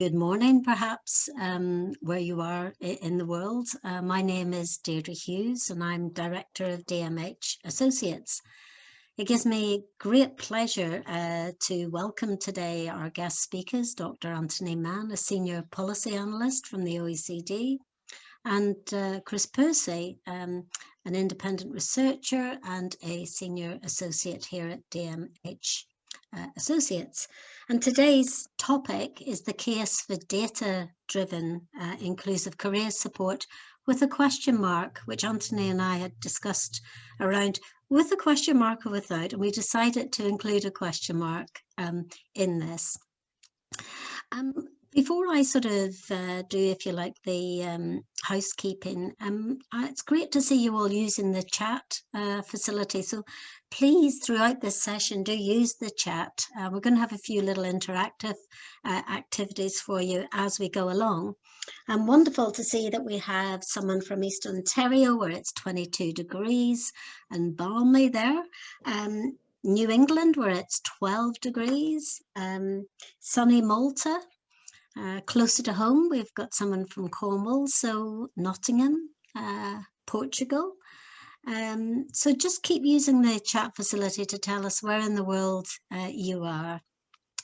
Good morning, perhaps, where you are in the world. My name is Deirdre Hughes, and I'm Director of DMH Associates. It gives me great pleasure to welcome today our guest speakers, Dr. Anthony Mann, a Senior Policy Analyst from the Oecd, and Chris Percy, an independent researcher and a Senior Associate here at DMH Associates. And today's topic is the case for data-driven inclusive career support with a question mark, which Anthony and I had discussed around with a question mark or without, and we decided to include a question mark in this. Before I sort of do, if you like, the housekeeping, it's great to see you all using the chat facility. So please, throughout this session, do use the chat. We're going to have a few little interactive activities for you as we go along. And wonderful to see that we have someone from East Ontario, where it's 22 degrees and balmy there. New England, where it's 12 degrees. Sunny Malta. Closer to home, we've got someone from Cornwall, so Nottingham, Portugal. So just keep using the chat facility to tell us where in the world you are.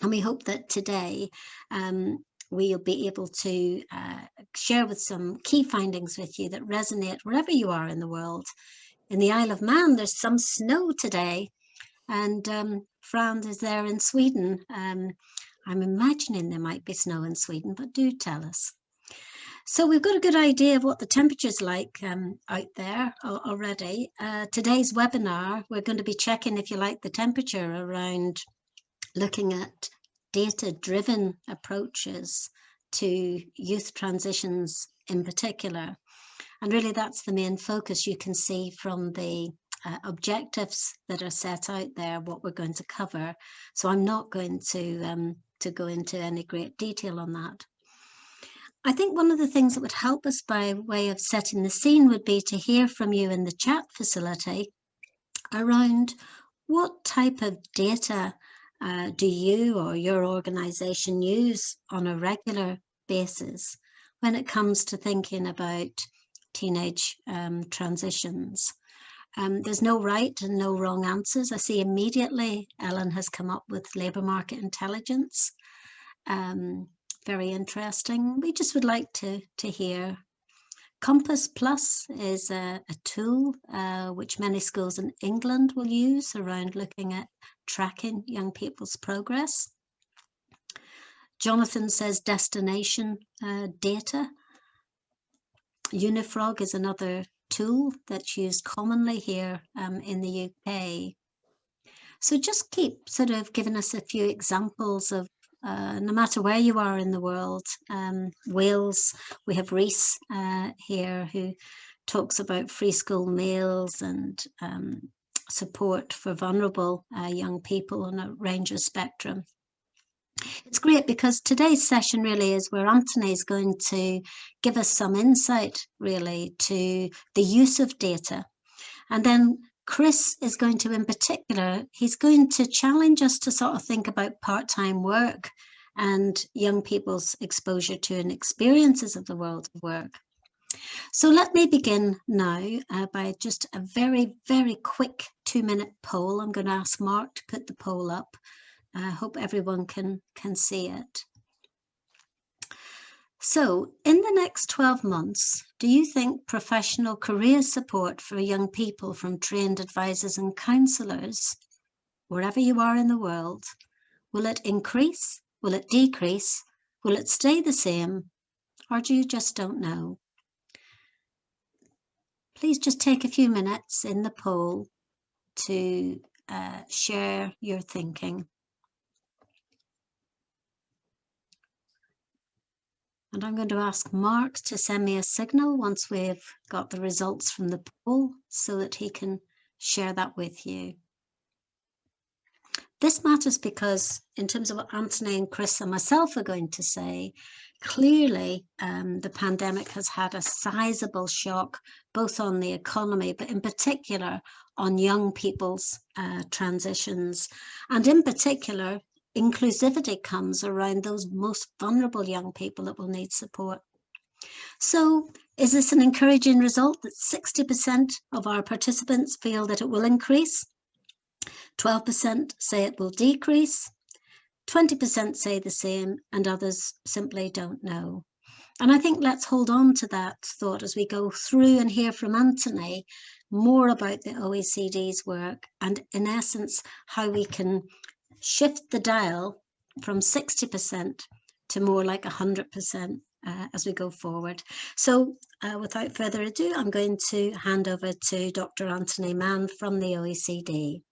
And we hope that today we'll be able to share with some key findings with you that resonate wherever you are in the world. In the Isle of Man, there's some snow today, and Frand is there in Sweden. I'm imagining there might be snow in Sweden, but do tell us. So we've got a good idea of what the temperature's like out there already. Today's webinar, we're going to be checking, if you like, the temperature around looking at data-driven approaches to youth transitions in particular. And really that's the main focus. You can see from the objectives that are set out there what we're going to cover. So I'm not going to go into any great detail on that. I think one of the things that would help us by way of setting the scene would be to hear from you in the chat facility around what type of data do you or your organization use on a regular basis when it comes to thinking about teenage transitions. There's no right and no wrong answers. I see immediately Ellen has come up with labour market intelligence. Very interesting. We just would like to hear. Compass Plus is a tool which many schools in England will use around looking at tracking young people's progress. Jonathan says destination data. Unifrog is another tool that's used commonly here in the UK. So just keep sort of giving us a few examples of no matter where you are in the world. Wales, we have Reese here who talks about free school meals and support for vulnerable young people on a range of spectrum. It's great because today's session really is where Anthony is going to give us some insight really to the use of data. And then Chris is going to, in particular, he's going to challenge us to sort of think about part-time work and young people's exposure to and experiences of the world of work. So let me begin now by just a very, very quick 2-minute poll. I'm going to ask Mark to put the poll up. I hope everyone can see it. So in the next 12 months, do you think professional career support for young people from trained advisors and counsellors, wherever you are in the world, will it increase? Will it decrease? Will it stay the same? Or do you just don't know? Please just take a few minutes in the poll to share your thinking. And I'm going to ask Mark to send me a signal once we've got the results from the poll so that he can share that with you. This matters because in terms of what Anthony and Chris and myself are going to say, clearly the pandemic has had a sizable shock both on the economy, but in particular on young people's transitions, and in particular inclusivity comes around those most vulnerable young people that will need support. So is this an encouraging result that 60% of our participants feel that it will increase? 12% say it will decrease, 20% say the same, and others simply don't know. And I think let's hold on to that thought as we go through and hear from Anthony more about the OECD's work and, in essence, how we can shift the dial from 60% to more like 100% as we go forward. So without further ado, I'm going to hand over to Dr. Anthony Mann from the OECD.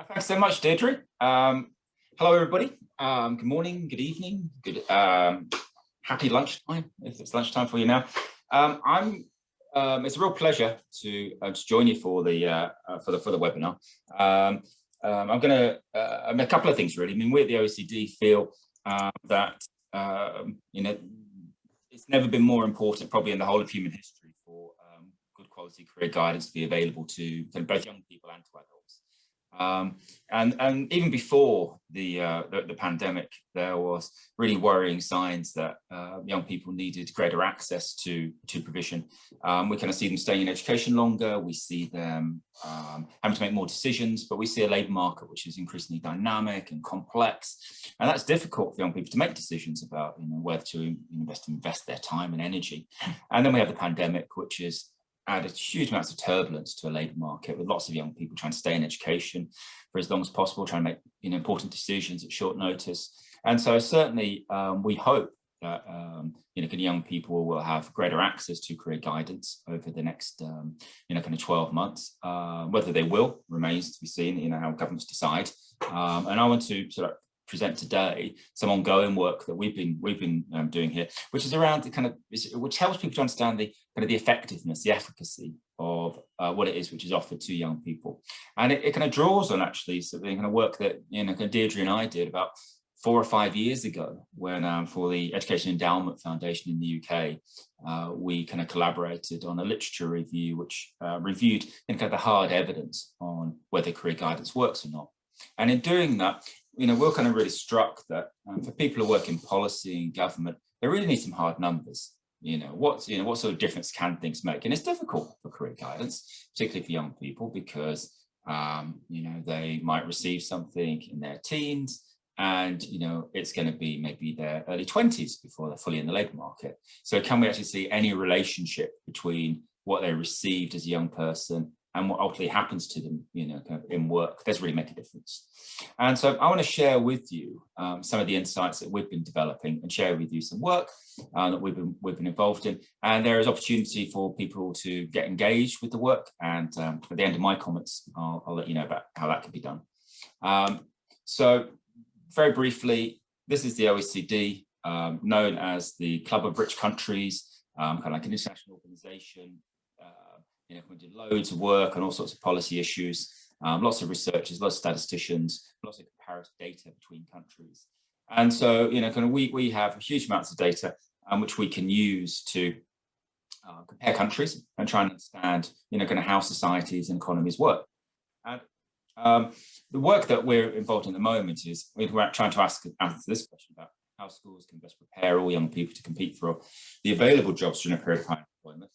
Thanks so much, Deirdre. Hello, everybody. Good morning, good evening, good happy lunchtime, if it's lunchtime for you now. It's a real pleasure to join you for the webinar. I'm going to a couple of things really. I mean, we at the OECD feel that you know, it's never been more important, probably in the whole of human history, for good quality career guidance to be available to both young people and to adults. And even before the pandemic, there was really worrying signs that young people needed greater access to provision. We kind of see them staying in education longer. We see them having to make more decisions, but we see a labour market which is increasingly dynamic and complex, and that's difficult for young people to make decisions about, you know, whether to invest their time and energy. And then we have the pandemic, which is added huge amounts of turbulence to a labour market, with lots of young people trying to stay in education for as long as possible, trying to make, you know, important decisions at short notice. And so certainly we hope that you know, young people will have greater access to career guidance over the next you know, kind of 12 months. Whether they will remains to be seen, you know, how governments decide. And I want to sort of present today some ongoing work that we've been doing here, which is around the kind of, which helps people to understand the kind of the effectiveness, the efficacy of what it is which is offered to young people. And it kind of draws on actually something kind of work that, you know, Deirdre and I did about 4 or 5 years ago, when for the Education Endowment Foundation in the UK, we kind of collaborated on a literature review which reviewed kind of the hard evidence on whether career guidance works or not. And in doing that, you know, we're kind of really struck that for people who work in policy and government, they really need some hard numbers. You know, what sort of difference can things make? And it's difficult for career guidance, particularly for young people, because you know, they might receive something in their teens, and you know, it's going to be maybe their early 20s before they're fully in the labour market. So can we actually see any relationship between what they received as a young person and what ultimately happens to them, you know, kind of in work? Does really make a difference. And so I want to share with you some of the insights that we've been developing, and share with you some work that we've been involved in. And there is opportunity for people to get engaged with the work. And at the end of my comments, I'll let you know about how that can be done. So very briefly, this is the OECD, known as the Club of Rich Countries, kind of like an international organization. You know, we did loads of work on all sorts of policy issues, lots of researchers, lots of statisticians, lots of comparative data between countries. And so, you know, kind of we have huge amounts of data which we can use to compare countries and try and understand, you know, kind of how societies and economies work. And the work that we're involved in at the moment is we're trying to answer this question about how schools can best prepare all young people to compete for the available jobs during a period of high employment.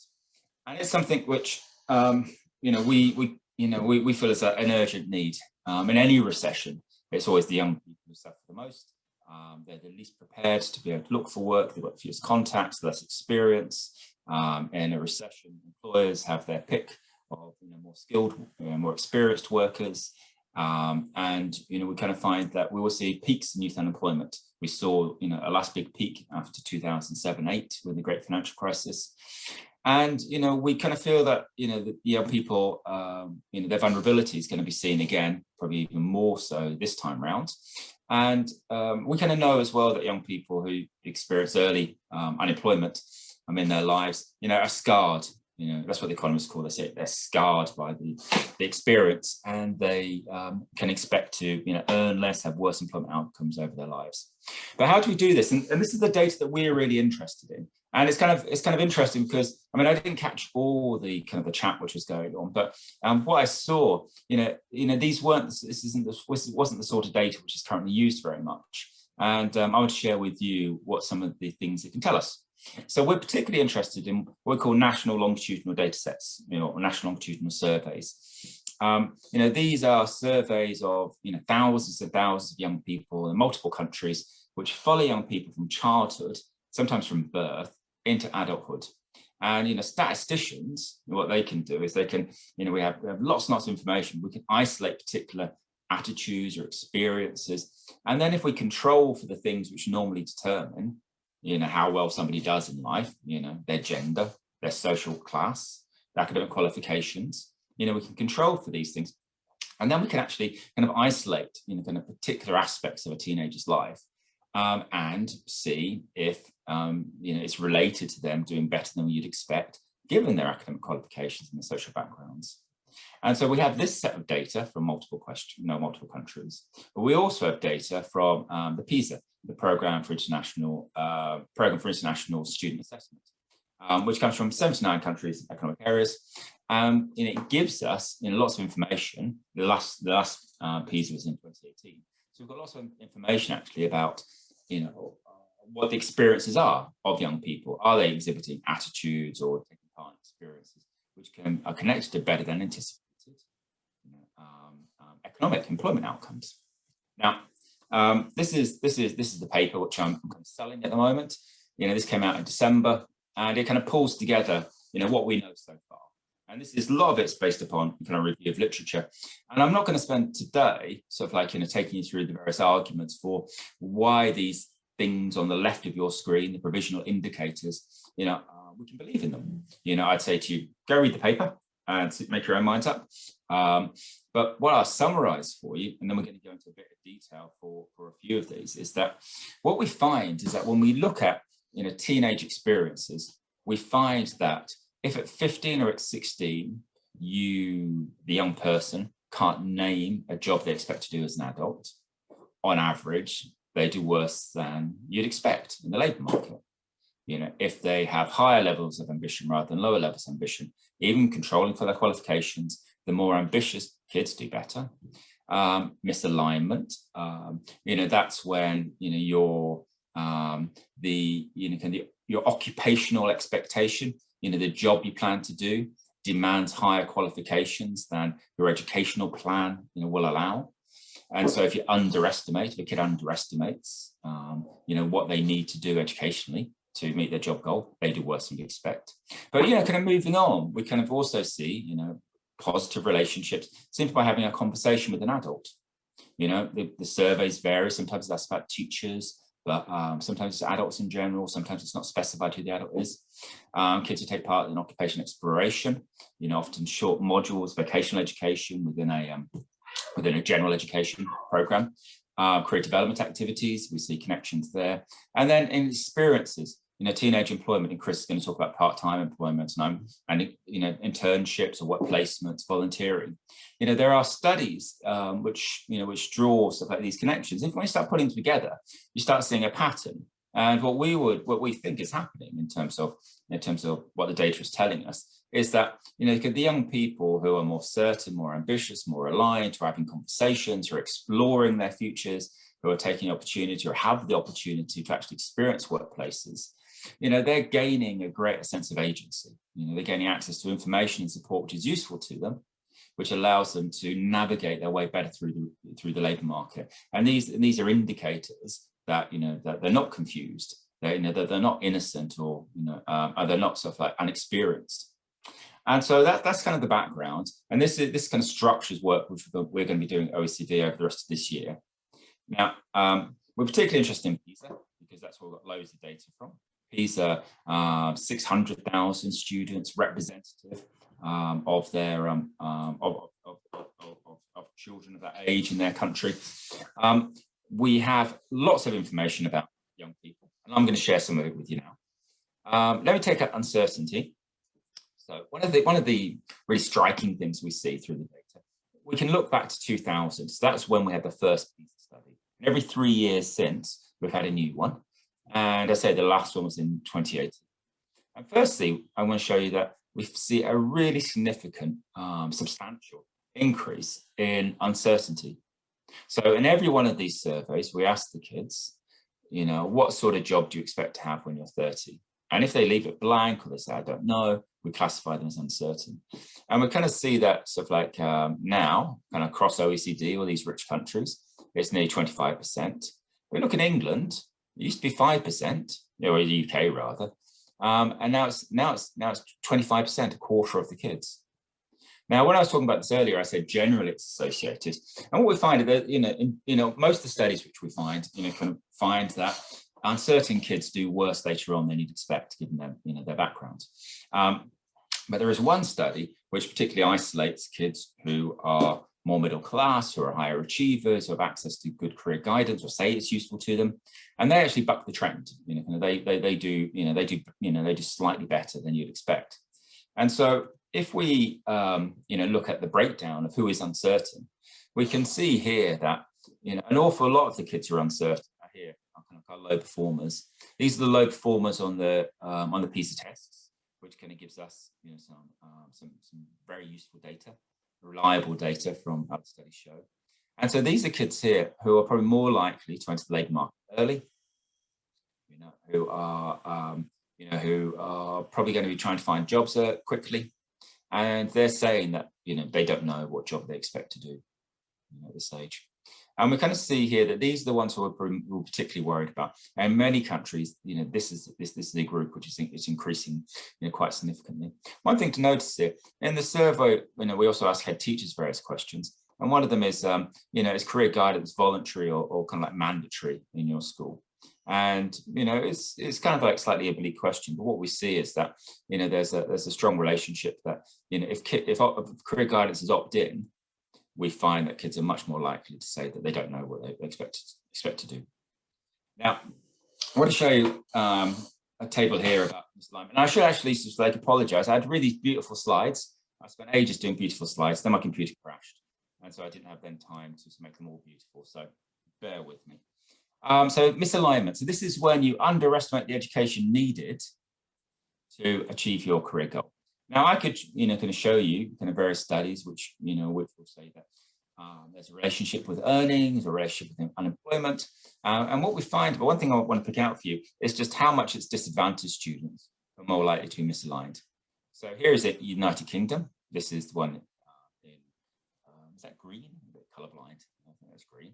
And it's something which, you know, we feel is an urgent need. In any recession, it's always the young people who suffer the most. They're the least prepared to be able to look for work. They've got fewest contacts, less experience. In a recession, employers have their pick of, you know, more skilled, more experienced workers. And, you know, we kind of find that we will see peaks in youth unemployment. We saw, you know, a last big peak after 2007-8 with the great financial crisis. And, you know, we kind of feel that, you know, the young people, you know, their vulnerability is going to be seen again, probably even more so this time round. And we kind of know as well that young people who experience early unemployment in their lives, you know, are scarred. You know, that's what the economists call this. They're scarred by the experience, and they can expect to, you know, earn less, have worse employment outcomes over their lives. But how do we do this? And this is the data that we're really interested in. And it's kind of interesting because, I mean, I didn't catch all the kind of the chat which was going on, but what I saw, this wasn't the sort of data which is currently used very much. And I want to share with you what some of the things it can tell us. So we're particularly interested in what we call national longitudinal datasets, or national longitudinal surveys. These are surveys of thousands and thousands of young people in multiple countries, which follow young people from childhood, sometimes from birth, into adulthood. And statisticians, what they can do is they can, we have lots and lots of information. We can isolate particular attitudes or experiences, and then if we control for the things which normally determine how well somebody does in life, their gender, their social class, their academic qualifications, we can control for these things, and then we can actually kind of isolate kind of particular aspects of a teenager's life, and see if it's related to them doing better than you'd expect given their academic qualifications and their social backgrounds. And so we have this set of data from multiple countries, but we also have data from the PISA, the Program for International Student Assessment, which comes from 79 countries, economic areas. It gives us lots of information. The last PISA was in 2018, so we've got lots of information actually about what the experiences are of young people. Are they exhibiting attitudes or taking part in experiences which are connected to better than anticipated economic employment outcomes? Now, this is the paper which I'm kind of selling at the moment. This came out in December, and it kind of pulls together what we know so far. And this is, a lot of it's based upon kind of review of literature. And I'm not going to spend today sort of like taking you through the various arguments for why these things on the left of your screen, the provisional indicators, we can believe in them. I'd say to you, go read the paper and make your own minds up. But what I'll summarize for you, and then we're going to go into a bit of detail for a few of these, is that what we find is that when we look at teenage experiences, we find that if at 15 or at 16, the young person can't name a job they expect to do as an adult, on average, they do worse than you'd expect in the labour market. If they have higher levels of ambition rather than lower levels of ambition, even controlling for their qualifications, the more ambitious kids do better. Misalignment, that's when your occupational expectation, the job you plan to do, demands higher qualifications than your educational plan will allow. And so if a kid underestimates what they need to do educationally to meet their job goal, they do worse than you expect. But kind of moving on, we kind of also see positive relationships simply by having a conversation with an adult. The surveys vary. Sometimes that's about teachers, but sometimes it's adults in general. Sometimes it's not specified who the adult is. Kids who take part in occupation exploration, often short modules, vocational education within a general education program. Career development activities, we see connections there. And then in experiences, teenage employment, and Chris is going to talk about part-time employment and internships or work placements, volunteering. There are studies which draw stuff like these connections. If when you start putting them together, you start seeing a pattern. And what we think is happening in terms of what the data is telling us is that the young people who are more certain, more ambitious, more aligned, who are having conversations, who are exploring their futures, who are taking opportunity or have the opportunity to actually experience workplaces, they're gaining a greater sense of agency. They're gaining access to information and support which is useful to them, which allows them to navigate their way better through the labour market. And these are indicators that that they're not confused, that they're not innocent, or they're not sort of like unexperienced. And so that's kind of the background. And this kind of structures work which we're going to be doing at OECD over the rest of this year. Now, we're particularly interested in PISA because that's where we've got loads of data from. PISA, 600,000 students representative of their of children of that age in their country. We have lots of information about young people, and I'm going to share some of it with you now. Let me take up uncertainty. So one of the really striking things we see through the data, we can look back to 2000. So that's when we had the first PISA study. And every 3 years since, we've had a new one. And I say the last one was in 2018. And firstly, I want to show you that we see a really significant, substantial increase in uncertainty. So in every one of these surveys, we ask the kids, you know, what sort of job do you expect to have when you're 30? And if they leave it blank or they say, I don't know, we classify them as uncertain. And we kind of see that sort of like now, kind of across OECD, all these rich countries, it's nearly 25%. We look at England, it used to be 5%, or the UK rather, and now it's 25%, a quarter of the kids. Now, when I was talking about this earlier, I said generally it's associated, and what we find is that most of the studies which we find, kind of find that uncertain kids do worse later on than you'd expect, given them, their backgrounds. But there is one study which particularly isolates kids who are more middle class, who are higher achievers, who have access to good career guidance or say it's useful to them, and they actually buck the trend. They do slightly better than you'd expect. And so if we look at the breakdown of who is uncertain, we can see here that an awful lot of the kids who are uncertain are here are kind of low performers. These are the low performers on the PISA tests, which kind of gives us some very useful data, reliable data from other studies show. And so these are kids here who are probably more likely to enter the labour market early, who are probably going to be trying to find jobs quickly. And they're saying that, they don't know what job they expect to do at this age. And we kind of see here that these are the ones who we're particularly worried about. And in many countries, this is the group which is increasing, quite significantly. One thing to notice here in the survey, we also ask head teachers various questions, and one of them is, is career guidance voluntary or kind of like mandatory in your school? And it's kind of like slightly oblique question, but what we see is that there's a strong relationship that if career guidance is opt-in, we find that kids are much more likely to say that they don't know what they expect to do. Now, I want to show you a table here about misalignment. And I should actually just apologize. I had really beautiful slides. I spent ages doing beautiful slides. Then my computer crashed, and so I didn't have then time to make them all beautiful. So bear with me. So misalignment. So this is when you underestimate the education needed to achieve your career goal. Now I could, kind of show you kind of various studies which, which will say that there's a relationship with earnings, a relationship with unemployment. And what we find, but one thing I want to pick out for you is just how much it's disadvantaged students are more likely to be misaligned. So here is it, United Kingdom. This is the one in, is that green? A bit colorblind. I think that's green.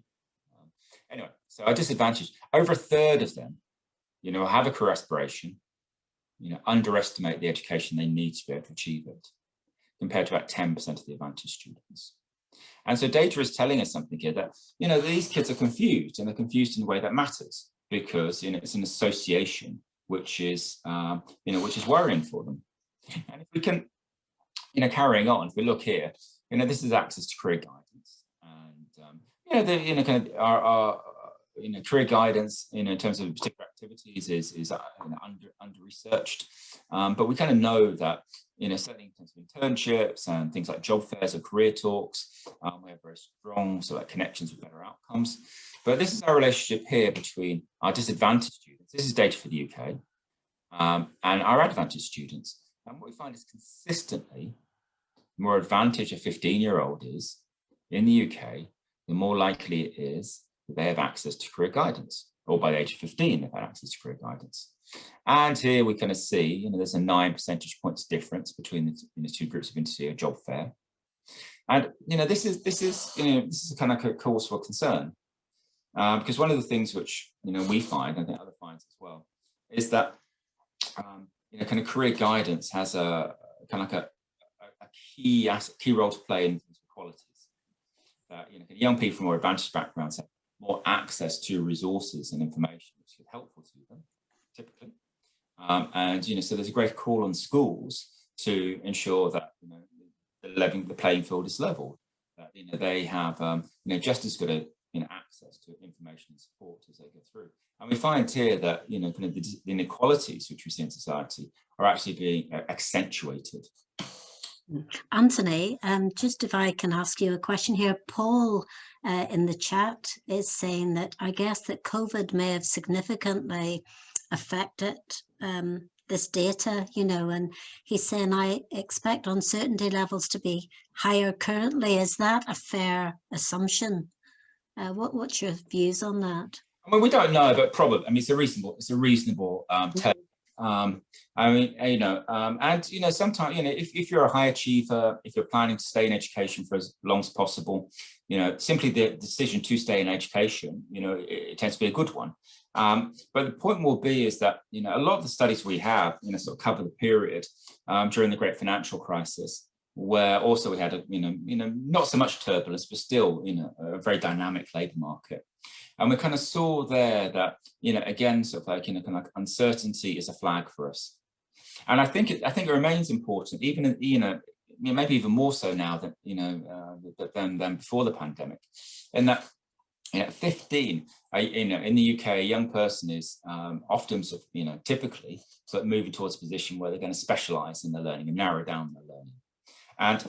Anyway, so our disadvantage, over a third of them, have a career aspiration, underestimate the education they need to be able to achieve it, compared to about 10% of the advantaged students. And so data is telling us something here that, these kids are confused, and they're confused in a way that matters, because, it's an association which is, which is worrying for them. And if we can, carrying on, if we look here, this is access to career guidance. And, kind of our career guidance, in terms of particular activities is under researched, but we kind of know that, certainly in terms of internships and things like job fairs or career talks, we have very strong connections with better outcomes. But this is our relationship here between our disadvantaged students. This is data for the UK, and our advantaged students. And what we find is consistently, the more advantaged a 15-year-old is in the UK, the more likely it is that they have access to career guidance, or by the age of 15, they've had access to career guidance. And here we kind of see, there's a 9 percentage points difference between the two groups of interview job fair. And, this is kind of a cause for concern, because one of the things which, we find, and I think other finds as well, is that, kind of career guidance has a kind of like a key role to play in terms of qualities. That, young people from more advantaged backgrounds have more access to resources and information which is helpful to them, typically. And, so there's a great call on schools to ensure that, the playing field is level, that, they have, just as good access to information and support as they go through. And we find here that, kind of the inequalities which we see in society are actually being accentuated. Anthony, just if I can ask you a question here, Paul in the chat is saying that I guess that COVID may have significantly affected this data, you know, and he's saying, I expect uncertainty levels to be higher currently. Is that a fair assumption? What's your views on that? I mean, we don't know, but probably. I mean, it's a reasonable take. I mean, you know, and you know, sometimes, you know, if you're a high achiever, if you're planning to stay in education for as long as possible, you know, simply the decision to stay in education, you know, it tends to be a good one. But the point will be is that, you know, a lot of the studies we have, you know, sort of cover the period during the great financial crisis, where also we had a, you know, not so much turbulence, but still, you know, a very dynamic labour market. And we kind of saw there that, you know, again, sort of like, you know, kind of like uncertainty is a flag for us. And I think it remains important, even in, you know, maybe even more so now than, you know, than before the pandemic, in that, you know, at 15, you know, in the UK, a young person is often sort of, you know, typically sort of moving towards a position where they're going to specialise in their learning and narrow down their learning. And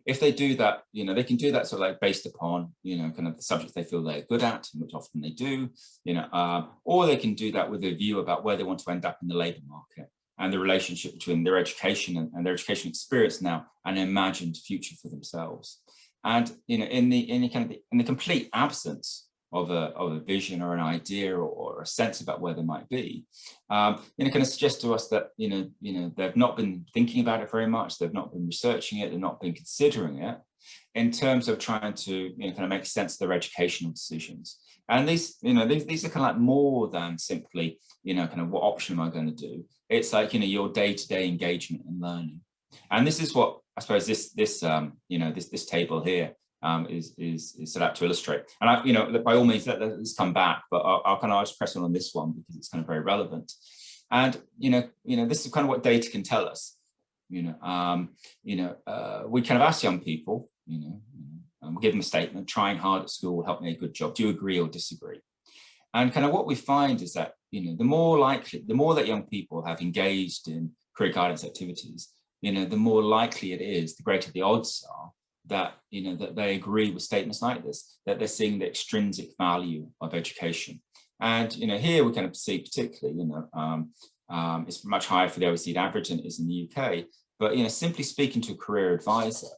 if they do that, you know, they can do that sort of like based upon, you know, kind of the subjects they feel they're good at, which often they do, you know, or they can do that with a view about where they want to end up in the labour market and the relationship between their education and their education experience now and an imagined future for themselves. And, you know, in the complete absence of a vision or an idea or a sense about where they might be, you know, kind of suggest to us that, you know, they've not been thinking about it very much, they've not been researching it, they've not been considering it in terms of trying to, you know, kind of make sense of their educational decisions. And these, you know, these are kind of like more than simply, you know, kind of what option am I going to do? It's like, you know, your day-to-day engagement and learning. And this is what I suppose this you know, this table here is set out to illustrate. And I, you know, by all means, let's come back, but I'll kind of just press on this one because it's kind of very relevant. And you know, this is kind of what data can tell us. We kind of ask young people, we give them a statement: trying hard at school will help me a good job. Do you agree or disagree? And kind of what we find is that, you know, the more that young people have engaged in career guidance activities, you know, the more likely it is, the greater the odds are that, you know, that they agree with statements like this, that they're seeing the extrinsic value of education. And, you know, here we kind of see particularly, you know, it's much higher for the OECD average than it is in the UK. But, you know, simply speaking to a career advisor,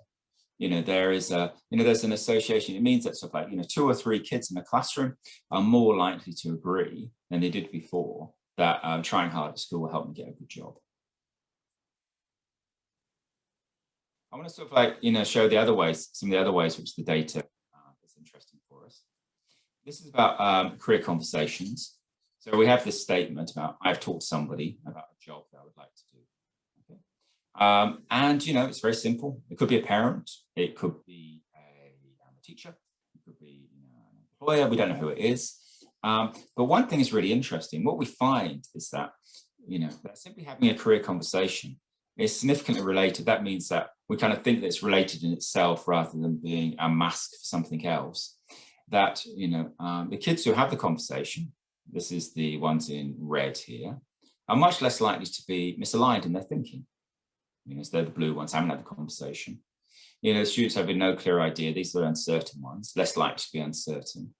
you know, there's an association. It means that sort of like, you know, 2 or 3 kids in a classroom are more likely to agree than they did before that trying hard at school will help them get a good job. I want to sort of like, you know, show the other ways, some of the other ways which the data is interesting for us. This is about career conversations. So we have this statement about, I've taught somebody about a job that I would like to do. Okay. And, you know, it's very simple. It could be a parent. It could be a teacher. It could be, you know, an employer. We don't know who it is. But one thing is really interesting. What we find is that, you know, that simply having a career conversation is significantly related. That means that we kind of think that it's related in itself rather than being a mask for something else. That, you know, the kids who have the conversation, this is the ones in red here, are much less likely to be misaligned in their thinking. You know, so they're the blue ones, haven't had the conversation. You know, the students have no clear idea. These are the uncertain ones, less likely to be uncertain.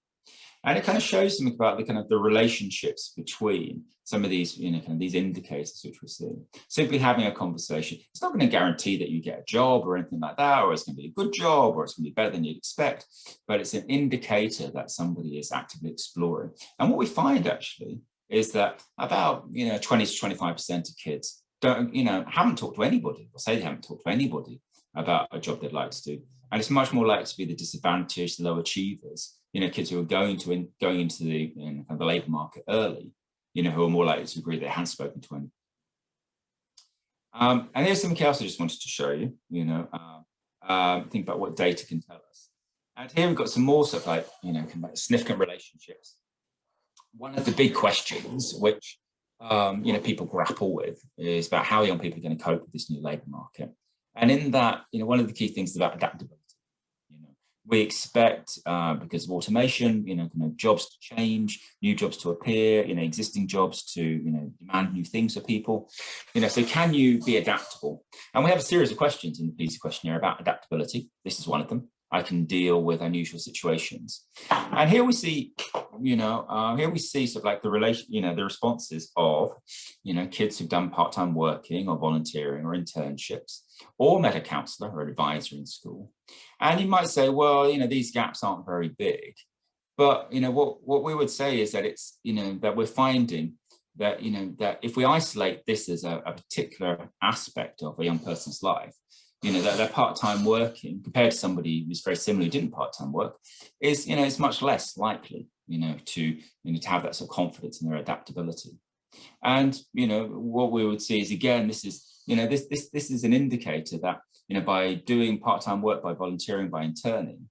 And it kind of shows them about the kind of the relationships between some of these, you know, kind of these indicators which we're seeing. Simply having a conversation, it's not going to guarantee that you get a job or anything like that, or it's going to be a good job, or it's going to be better than you'd expect, but it's an indicator that somebody is actively exploring. And what we find actually is that about, you know, 20 to 25% of kids don't, you know, haven't talked to anybody, or say they haven't talked to anybody about a job they'd like to do. And it's much more likely to be the disadvantaged, the low achievers, you know, kids who are going into the, you know, kind of the labour market early, you know, who are more likely to agree they haven't spoken to anyone. And here's something else I just wanted to show you, you know, think about what data can tell us. And here we've got some more sort of like, you know, significant relationships. One of the big questions which, you know, people grapple with is about how young people are going to cope with this new labour market. And in that, you know, one of the key things is about adaptability. You know, we expect, because of automation, you know, kind of jobs to change, new jobs to appear, you know, existing jobs to, you know, demand new things of people. You know, so can you be adaptable? And we have a series of questions in the PESA questionnaire about adaptability. This is one of them. I can deal with unusual situations. And here we see, here we see sort of like the relation, the responses of, kids who've done part-time working or volunteering or internships, or met a counsellor or advisor in school. And you might say, well, these gaps aren't very big. But, what we would say is that it's, that we're finding that, that if we isolate this as a particular aspect of a young person's life, that their part-time working compared to somebody who's very similar who didn't part-time work is, is much less likely, to have that sort of confidence in their adaptability. And, what we would see is, again, this is, this is an indicator that, by doing part-time work, by volunteering, by interning,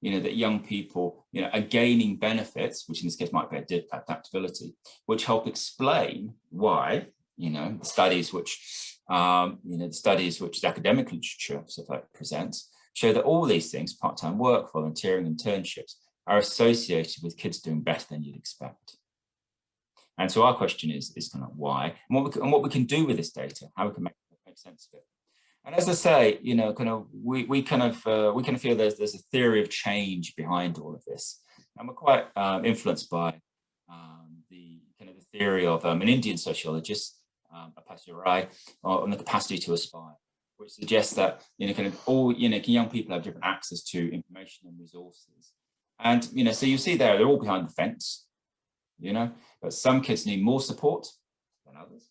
that young people, are gaining benefits, which in this case might be adaptability, which help explain why, the studies which, the studies which the academic literature sort of presents show that all these things, part-time work, volunteering, internships, are associated with kids doing better than you'd expect. And so our question is kind of why, and what we can do with this data, how we can make sense of it. And as I say, kind of we kind of feel there's a theory of change behind all of this, and we're quite influenced by the theory of an Indian sociologist, Percy on the capacity to aspire, which suggests that kind of all young people have different access to information and resources, and so you see they're all behind the fence, but some kids need more support than others,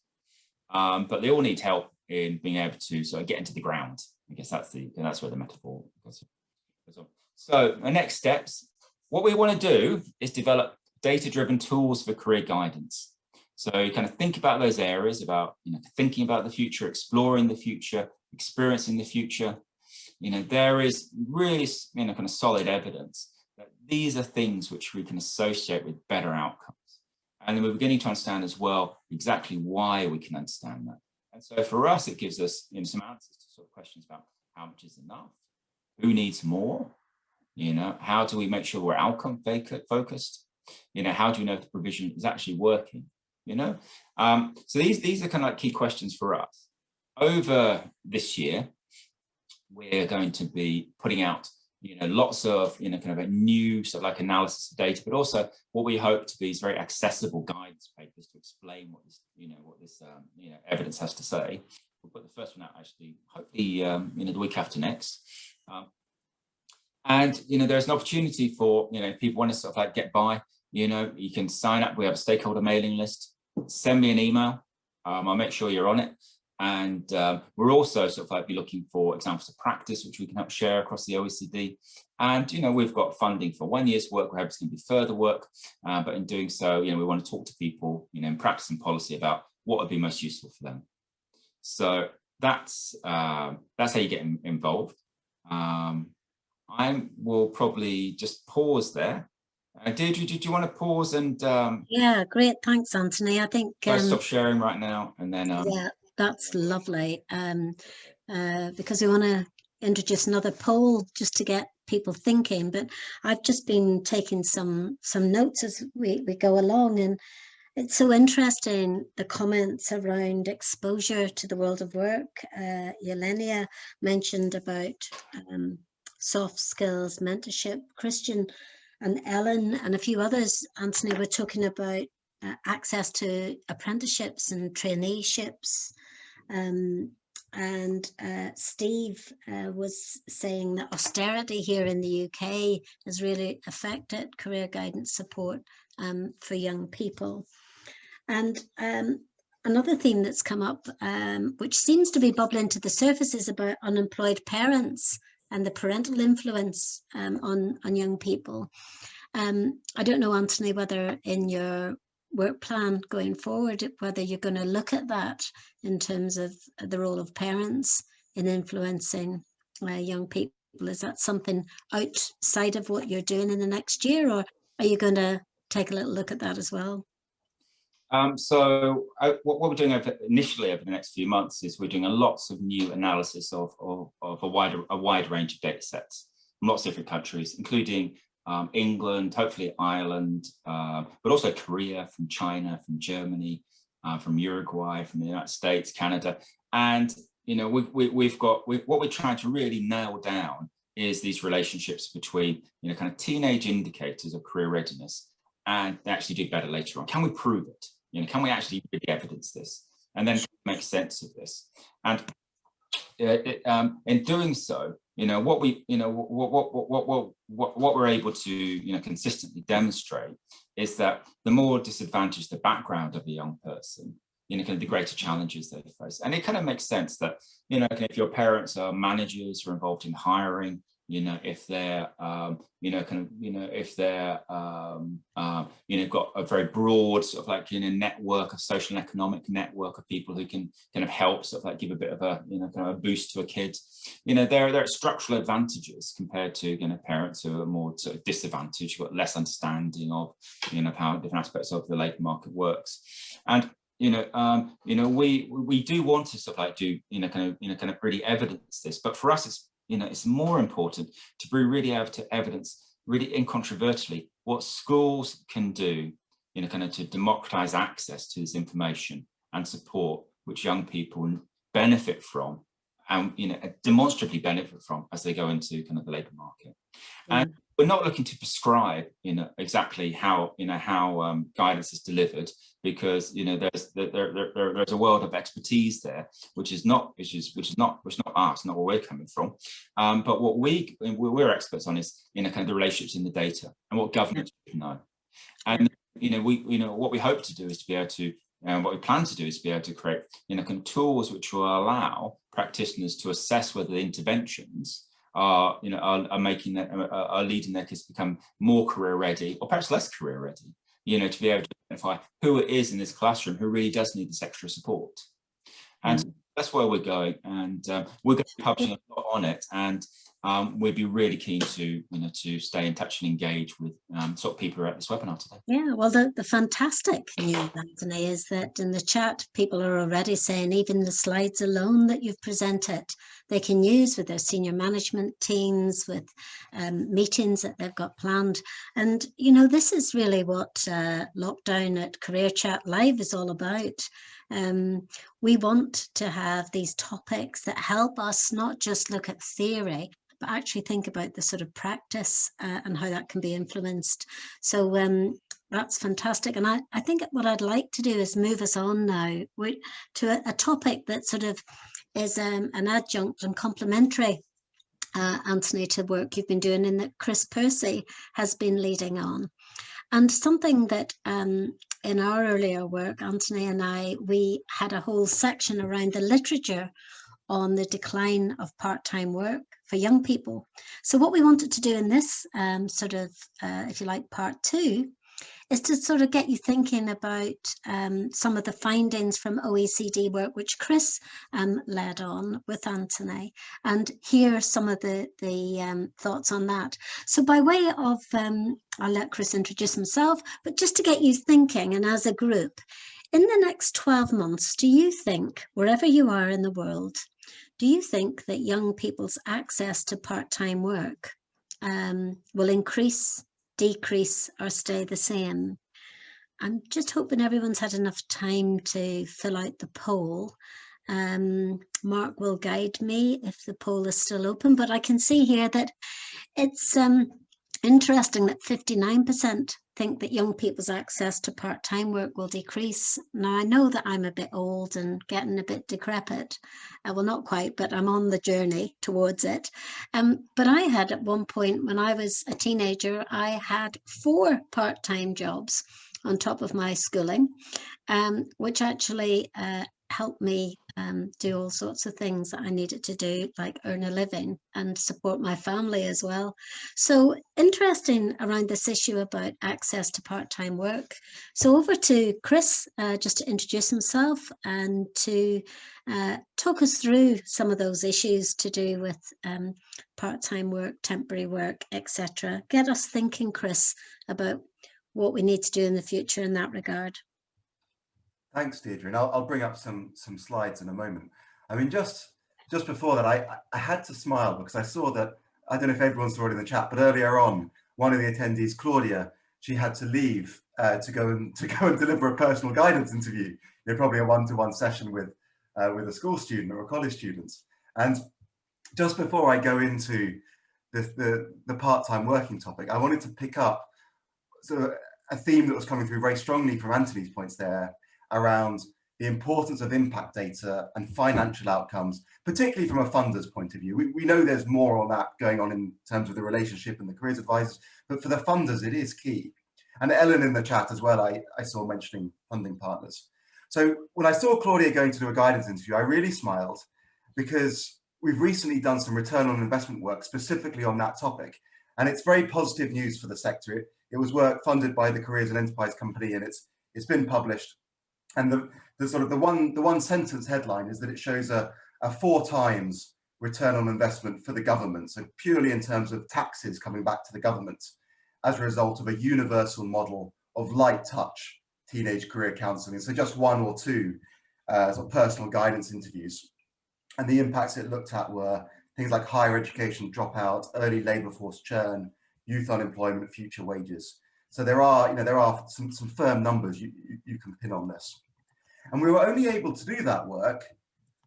but they all need help in being able to sort of get into the ground. I guess that's where the metaphor goes on. So the next steps, what we want to do is develop data-driven tools for career guidance. So you kind of think about those areas about, thinking about the future, exploring the future, experiencing the future. There is really, kind of solid evidence that these are things which we can associate with better outcomes. And then we're beginning to understand as well exactly why we can understand that. And so for us, it gives us some answers to sort of questions about how much is enough, who needs more, how do we make sure we're outcome focused, how do we know if the provision is actually working, So these are kind of like key questions for us. Over this year, we're going to be putting out lots of kind of a new sort of like analysis of data, but also what we hope to be is very accessible guidance papers to explain what this evidence has to say. We'll put the first one out actually hopefully the week after next, and there's an opportunity for people want to sort of like get by. You can sign up. We have a stakeholder mailing list. Send me an email. I'll make sure you're on it. And we're also sort of like be looking for examples of practice, which we can help share across the OECD. And, we've got funding for 1 year's work. We're hoping it's going to be further work. But in doing so, we want to talk to people, in practice and policy about what would be most useful for them. So that's how you get involved. I will probably just pause there. Deirdre, did you want to pause and... Yeah, great. Thanks, Anthony. I think... I'll stop sharing right now and then... yeah, that's lovely. Because we want to introduce another poll just to get people thinking. But I've just been taking some notes as we go along. And it's so interesting, the comments around exposure to the world of work. Yelenia mentioned about soft skills, mentorship. Christian and Ellen and a few others, Anthony, were talking about access to apprenticeships and traineeships. And Steve was saying that austerity here in the UK has really affected career guidance support for young people. And another theme that's come up, which seems to be bubbling to the surface, is about unemployed parents and the parental influence on young people. I don't know, Anthony, whether in your work plan going forward, whether you're going to look at that in terms of the role of parents in influencing young people. Is that something outside of what you're doing in the next year, or are you going to take a little look at that as well? So what we're doing initially over the next few months is we're doing lots of new analysis of a wide range of data sets from lots of different countries, including England, hopefully Ireland, but also Korea, from China, from Germany, from Uruguay, from the United States, Canada. And what we're trying to really nail down is these relationships between, kind of teenage indicators of career readiness, and they actually do better later on. Can we prove it? Can we actually really evidence this? And then make sense of this? And in doing so, what we're able to, consistently demonstrate is that the more disadvantaged the background of a young person, kind of the greater challenges they face. And it kind of makes sense that, if your parents are managers who are involved in hiring, if they're, if they're, got a very broad sort of like, network, a social and economic network of people who can kind of help sort of like give a bit of a, kind of a boost to a kid, there are structural advantages compared to, parents who are more sort of disadvantaged, got less understanding of, how different aspects of the labour market works. And we do want to sort of like do, kind of really evidence this, but for us, it's more important to be really able to evidence really incontrovertibly what schools can do, kind of to democratize access to this information and support which young people benefit from and, demonstrably benefit from as they go into kind of the labour market. And we're not looking to prescribe, exactly how, how guidance is delivered, because, there's a world of expertise there, which is not us, not where we're coming from. But what we're experts on is, kind of the relationships in the data and what governments should know. And, what we hope to do is to be able to, and what we plan to do is to be able to create, kind of tools which will allow practitioners to assess whether the interventions are making that, are leading their kids to become more career ready, or perhaps less career ready, to be able to identify who it is in this classroom who really does need this extra support. And so that's where we're going, and we're going to be publishing a lot on it, and we'd be really keen to, to stay in touch and engage with sort of people who are at this webinar today. Yeah, well, the fantastic news, Anthony, is that in the chat, people are already saying even the slides alone that you've presented, they can use with their senior management teams, with meetings that they've got planned. And, this is really what Lockdown at Career Chat Live is all about. We want to have these topics that help us not just look at theory, but actually think about the sort of practice and how that can be influenced. So that's fantastic. And I think what I'd like to do is move us on now to a topic that sort of is an adjunct and complementary, Anthony, to work you've been doing, and that Chris Percy has been leading on. And something that in our earlier work, Anthony and I, we had a whole section around the literature on the decline of part-time work for young people. So what we wanted to do in this sort of, if you like, part two, is to sort of get you thinking about some of the findings from OECD work, which Chris led on with Anthony, and hear some of the thoughts on that. So by way of, I'll let Chris introduce himself, but just to get you thinking, and as a group, in the next 12 months, do you think, wherever you are in the world, do you think that young people's access to part-time work will increase, decrease, or stay the same? I'm just hoping everyone's had enough time to fill out the poll. Mark will guide me if the poll is still open, but I can see here that it's interesting that 59% think that young people's access to part-time work will decrease. Now, I know that I'm a bit old and getting a bit decrepit. Well, not quite, but I'm on the journey towards it. But I had at one point when I was a teenager, I had 4 part-time jobs on top of my schooling, which actually helped me do all sorts of things that I needed to do, like earn a living and support my family as well. So interesting around this issue about access to part-time work. So over to Chris, just to introduce himself and to talk us through some of those issues to do with part-time work, temporary work, etc. Get us thinking, Chris, about what we need to do in the future in that regard. Thanks, Deirdre, and I'll bring up some slides in a moment. I mean, just before that, I had to smile because I saw that, I don't know if everyone saw it in the chat, but earlier on, one of the attendees, Claudia, she had to leave to go and deliver a personal guidance interview. Probably a one-to-one session with a school student or a college student. And just before I go into the part-time working topic, I wanted to pick up sort of a theme that was coming through very strongly from Anthony's points there around the importance of impact data and financial outcomes, particularly from a funder's point of view. We know there's more on that going on in terms of the relationship and the careers advisors, but for the funders, it is key. And Ellen in the chat as well, I saw mentioning funding partners. So when I saw Claudia going to do a guidance interview, I really smiled because we've recently done some return on investment work specifically on that topic. And it's very positive news for the sector. It was work funded by the Careers and Enterprise Company, and it's been published. And the one sentence headline is that it shows a 4 times return on investment for the government. So purely in terms of taxes coming back to the government as a result of a universal model of light touch teenage career counselling. So just 1 or 2 sort of personal guidance interviews. And the impacts it looked at were things like higher education dropout, early labour force churn, youth unemployment, future wages. So there are some firm numbers you can pin on this. And we were only able to do that work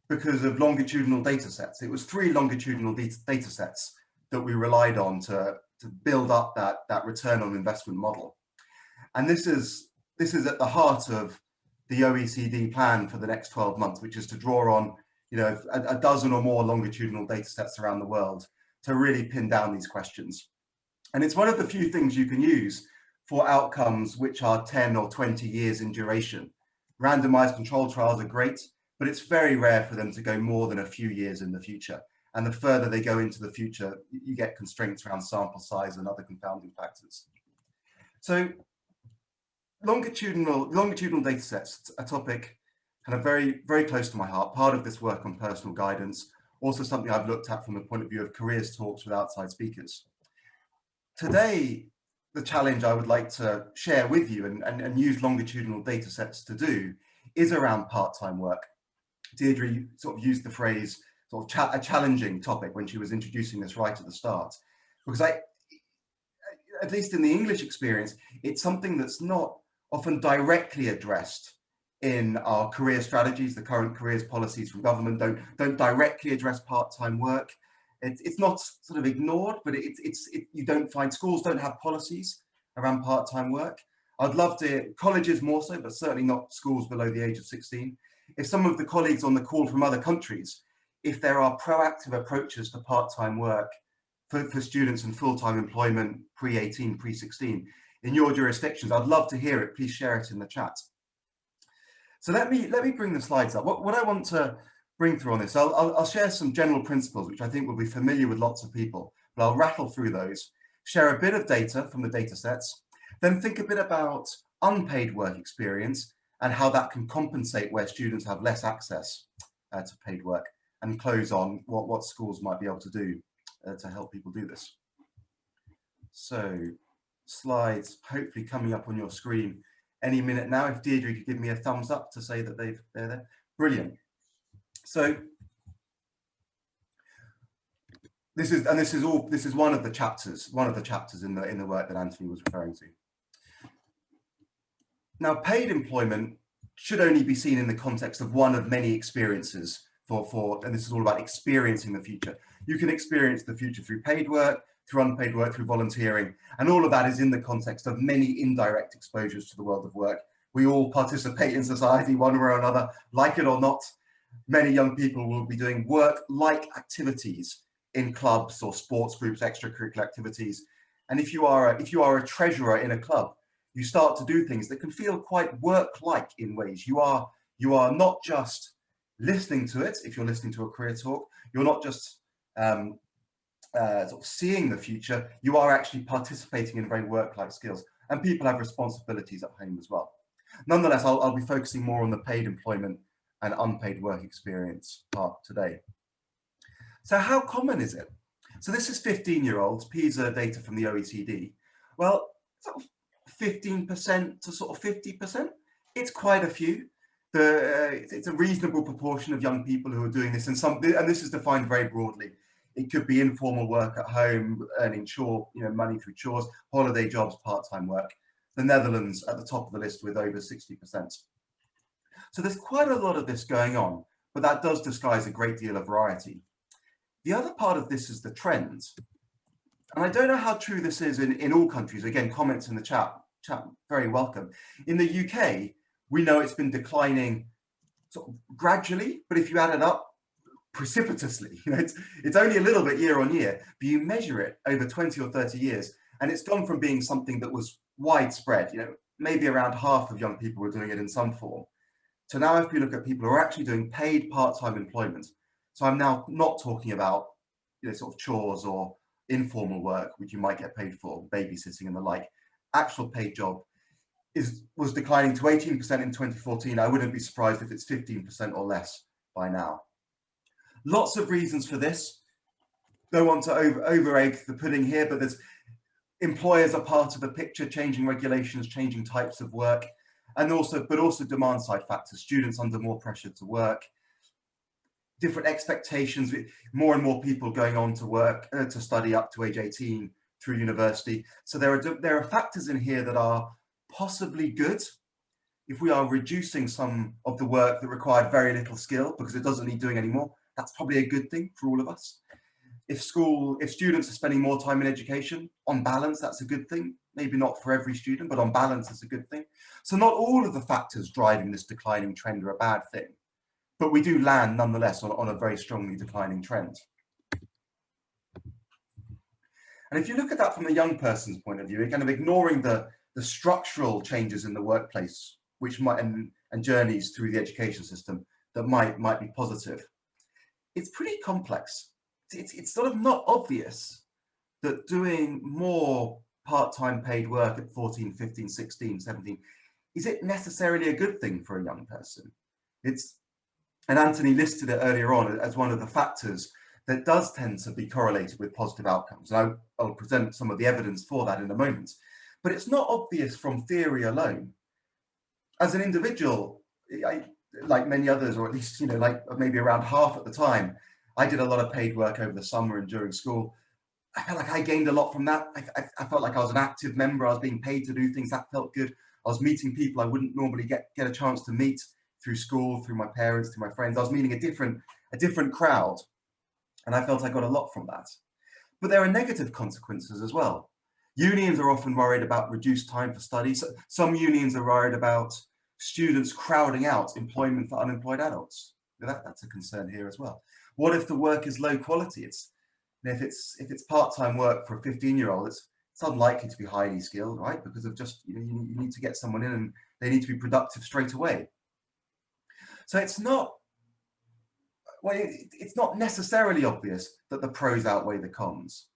because of longitudinal data sets. It was 3 longitudinal data sets that we relied on to build up that return on investment model. And this is at the heart of the OECD plan for the next 12 months, which is to draw on a dozen or more longitudinal data sets around the world to really pin down these questions. And it's one of the few things you can use for outcomes which are 10 or 20 years in duration. Randomized controlled trials are great, but it's very rare for them to go more than a few years in the future. And the further they go into the future, you get constraints around sample size and other confounding factors. So longitudinal data sets, a topic kind of very, very close to my heart, part of this work on personal guidance, also something I've looked at from the point of view of careers talks with outside speakers. Today, the challenge I would like to share with you and use longitudinal data sets to do is around part-time work. Deirdre sort of used the phrase sort of a challenging topic when she was introducing this right at the start, because at least in the English experience, it's something that's not often directly addressed in our career strategies. The current careers policies from government don't directly address part-time work. It's not sort of ignored, but you don't find schools don't have policies around part-time work. I'd love to, colleges more so, but certainly not schools below the age of 16. If some of the colleagues on the call from other countries, if there are proactive approaches to part-time work for students in full-time employment pre-18, pre-16 in your jurisdictions, I'd love to hear it. Please share it in the chat. So let me bring the slides up. What I want to bring through on this, I'll share some general principles, which I think will be familiar with lots of people, but I'll rattle through those, share a bit of data from the data sets, then think a bit about unpaid work experience and how that can compensate where students have less access to paid work, and close on what schools might be able to do to help people do this. So slides hopefully coming up on your screen any minute now. If Deirdre could give me a thumbs up to say that they're there. Brilliant. So this is one of the chapters in the work that Anthony was referring to. Now, paid employment should only be seen in the context of one of many experiences and this is all about experiencing the future. You can experience the future through paid work, through unpaid work, through volunteering, and all of that is in the context of many indirect exposures to the world of work. We all participate in society one way or another, like it or not. Many young people will be doing work-like activities in clubs or sports groups, extracurricular activities. And if you are a treasurer in a club, you start to do things that can feel quite work-like in ways. You are not just listening to it. If you're listening to a career talk, you're not just sort of seeing the future. You are actually participating in very work-like skills, and people have responsibilities at home as well. Nonetheless, I'll be focusing more on the paid employment and unpaid work experience part today. So how common is it? So this is 15-year-olds, PISA data from the OECD. Well, sort of 15% to sort of 50%. It's quite a few. It's a reasonable proportion of young people who are doing this, and this is defined very broadly. It could be informal work at home, earning money through chores, holiday jobs, part-time work. The Netherlands at the top of the list with over 60%. So there's quite a lot of this going on, but that does disguise a great deal of variety. The other part of this is the trends. And I don't know how true this is in all countries. Again, comments in the chat very welcome. In the UK, we know it's been declining sort of gradually, but if you add it up, precipitously. It's only a little bit year on year, but you measure it over 20 or 30 years, and it's gone from being something that was widespread, maybe around half of young people were doing it in some form, to now if you look at people who are actually doing paid part-time employment. So I'm now not talking about sort of chores or informal work, which you might get paid for, babysitting and the like. Actual paid job was declining to 18% in 2014. I wouldn't be surprised if it's 15% or less by now. Lots of reasons for this. Don't want to over-egg the pudding here, but there's employers are part of the picture, changing regulations, changing types of work, and also demand side factors, students under more pressure to work, different expectations, more and more people going on to work, to study up to age 18 through university. So there are factors in here that are possibly good if we are reducing some of the work that required very little skill because it doesn't need doing anymore. That's probably a good thing for all of us. If students are spending more time in education, on balance, that's a good thing. Maybe not for every student, but on balance, it's a good thing. So not all of the factors driving this declining trend are a bad thing, but we do land nonetheless on a very strongly declining trend. And if you look at that from a young person's point of view, kind of ignoring the structural changes in the workplace, which might, and journeys through the education system that might be positive, it's pretty complex. It's sort of not obvious that doing more part-time paid work at 14, 15, 16, 17, is it necessarily a good thing for a young person? And Anthony listed it earlier on as one of the factors that does tend to be correlated with positive outcomes. And I'll present some of the evidence for that in a moment. But it's not obvious from theory alone. As an individual, like many others, or at least, like maybe around half at the time, I did a lot of paid work over the summer and during school. I felt like I gained a lot from that. I felt like I was an active member. I was being paid to do things. That felt good. I was meeting people I wouldn't normally get a chance to meet through school, through my parents, through my friends. I was meeting a different crowd, and I felt I got a lot from that. But there are negative consequences as well. Unions are often worried about reduced time for study. So some unions are worried about students crowding out employment for unemployed adults. That's a concern here as well. What if the work is low quality? If it's part-time work for a 15-year-old, it's unlikely to be highly skilled, right? Because of just, you need to get someone in and they need to be productive straight away. So it's not necessarily obvious that the pros outweigh the cons.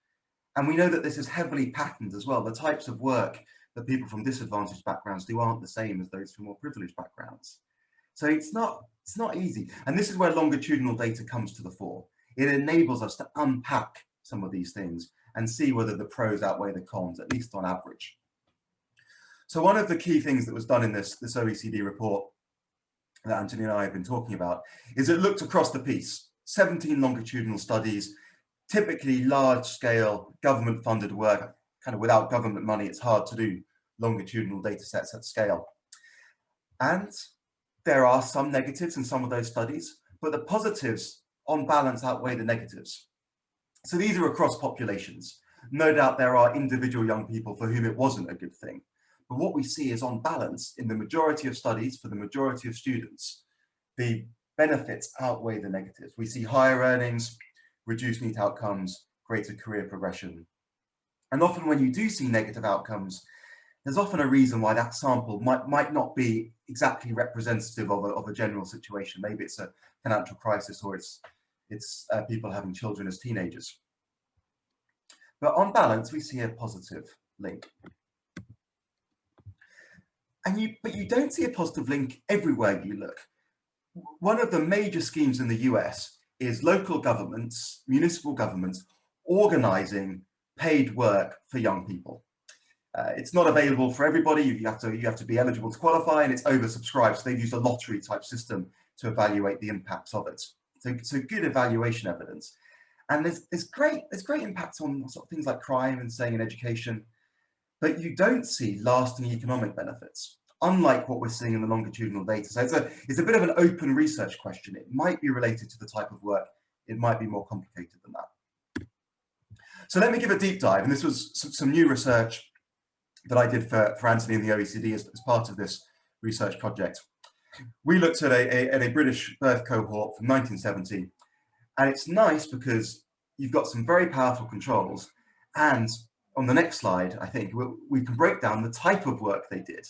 And we know that this is heavily patterned as well. The types of work that people from disadvantaged backgrounds do aren't the same as those from more privileged backgrounds. So it's not easy. And this is where longitudinal data comes to the fore. It enables us to unpack some of these things and see whether the pros outweigh the cons, at least on average. So one of the key things that was done in this OECD report that Anthony and I have been talking about is it looked across the piece, 17 longitudinal studies, typically large-scale government-funded work. Kind of without government money, it's hard to do longitudinal data sets at scale. And there are some negatives in some of those studies, but the positives on balance outweigh the negatives. So these are across populations. No doubt there are individual young people for whom it wasn't a good thing. But what we see is on balance, in the majority of studies, for the majority of students, the benefits outweigh the negatives. We see higher earnings, reduced NEET outcomes, greater career progression. And often when you do see negative outcomes, there's often a reason why that sample might not be exactly representative of a general situation. Maybe it's a financial crisis, or it's people having children as teenagers. But on balance, we see a positive link. But you don't see a positive link everywhere you look. One of the major schemes in the US is local governments, municipal governments, organizing paid work for young people. It's not available for everybody. You have to be eligible to qualify, and it's oversubscribed. So they've used a lottery type system to evaluate the impacts of it. So good evaluation evidence. And there's great impacts on sort of things like crime and staying in education, but you don't see lasting economic benefits, unlike what we're seeing in the longitudinal data. So it's a bit of an open research question. It might be related to the type of work. It might be more complicated than that. So let me give a deep dive, and this was some new research that I did for Anthony and the OECD as part of this research project. We looked at a British birth cohort from 1970, and it's nice because you've got some very powerful controls, and on the next slide, I think we can break down the type of work they did.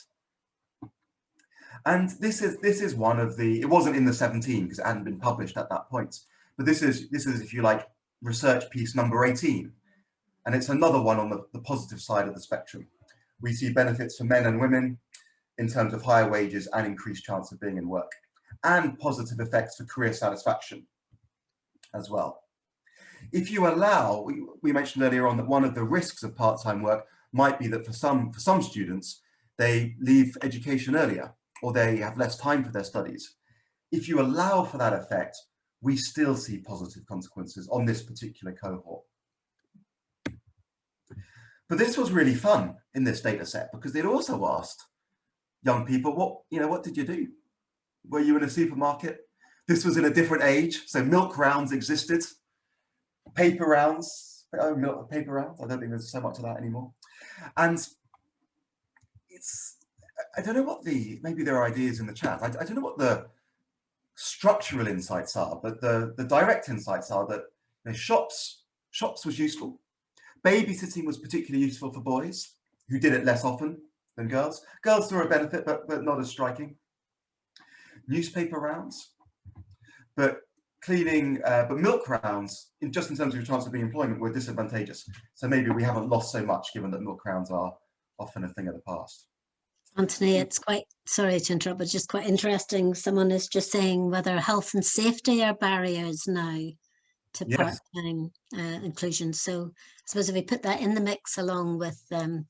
And this is one of the, it wasn't in the 17 because it hadn't been published at that point, but this is, if you like, research piece number 18. And it's another one on the positive side of the spectrum. We see benefits for men and women in terms of higher wages and increased chance of being in work, and positive effects for career satisfaction as well. If you allow, we mentioned earlier on that one of the risks of part-time work might be that for some students, they leave education earlier or they have less time for their studies. If you allow for that effect, we still see positive consequences on this particular cohort. But this was really fun in this data set because they'd also asked young people, what did you do? Were you in a supermarket? This was in a different age, so milk rounds existed. Paper rounds, I don't think there's so much of that anymore. And I don't know what maybe there are ideas in the chat. I don't know what the structural insights are, but the direct insights are that shops was useful. Babysitting was particularly useful for boys who did it less often than girls. Girls saw a benefit, but not as striking. Newspaper rounds, but milk rounds, just in terms of your chance of being employment, were disadvantageous. So maybe we haven't lost so much, given that milk rounds are often a thing of the past. Anthony, it's quite, sorry to interrupt, but just quite interesting. Someone is just saying whether health and safety are barriers now to Yes. part-time inclusion. So I suppose if we put that in the mix along with the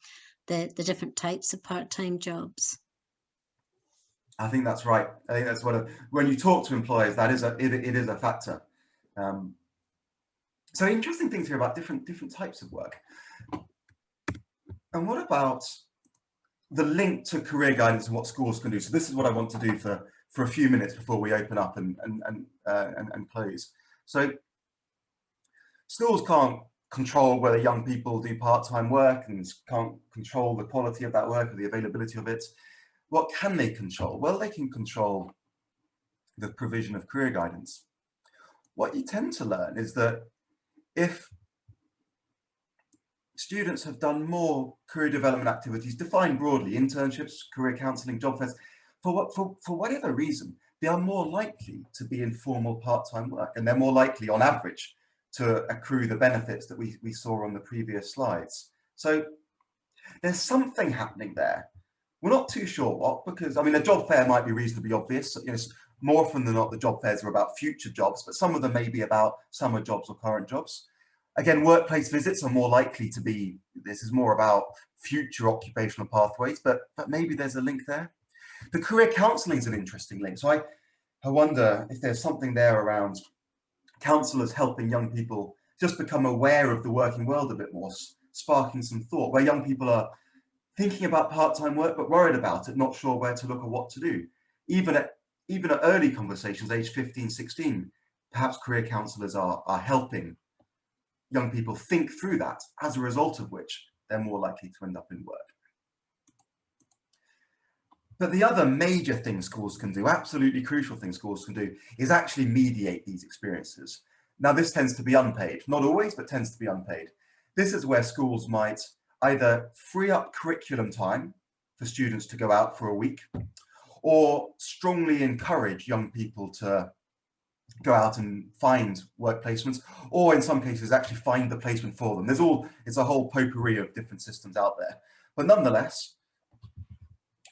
different types of part-time jobs. I think that's right. I think that's when you talk to employers, it is a factor. So interesting things here about different types of work. And what about the link to career guidance and what schools can do? So this is what I want to do for a few minutes before we open up and close. So schools can't control whether young people do part-time work and can't control the quality of that work or the availability of it. What can they control? Well, they can control the provision of career guidance. What you tend to learn is that if students have done more career development activities, defined broadly, internships, career counselling, job fairs, for whatever reason, they are more likely to be in formal part-time work, and they're more likely, on average, to accrue the benefits that we saw on the previous slides. So there's something happening there. We're not too sure what, because I mean, a job fair might be reasonably obvious. More often than not, the job fairs are about future jobs, but some of them may be about summer jobs or current jobs. Again, workplace visits are more likely to be, this is more about future occupational pathways, but maybe there's a link there. The career counselling is an interesting link. So I wonder if there's something there around counsellors helping young people just become aware of the working world a bit more, sparking some thought, where young people are thinking about part-time work, but worried about it, not sure where to look or what to do. Even at early conversations, age 15, 16, perhaps career counsellors are helping young people think through that, as a result of which they're more likely to end up in work. But the other major thing schools can do, absolutely crucial thing schools can do, is actually mediate these experiences. Now, this tends to be unpaid, not always, but tends to be unpaid. This is where schools might either free up curriculum time for students to go out for a week, or strongly encourage young people to go out and find work placements, or in some cases actually find the placement for them. It's a whole potpourri of different systems out there. But nonetheless,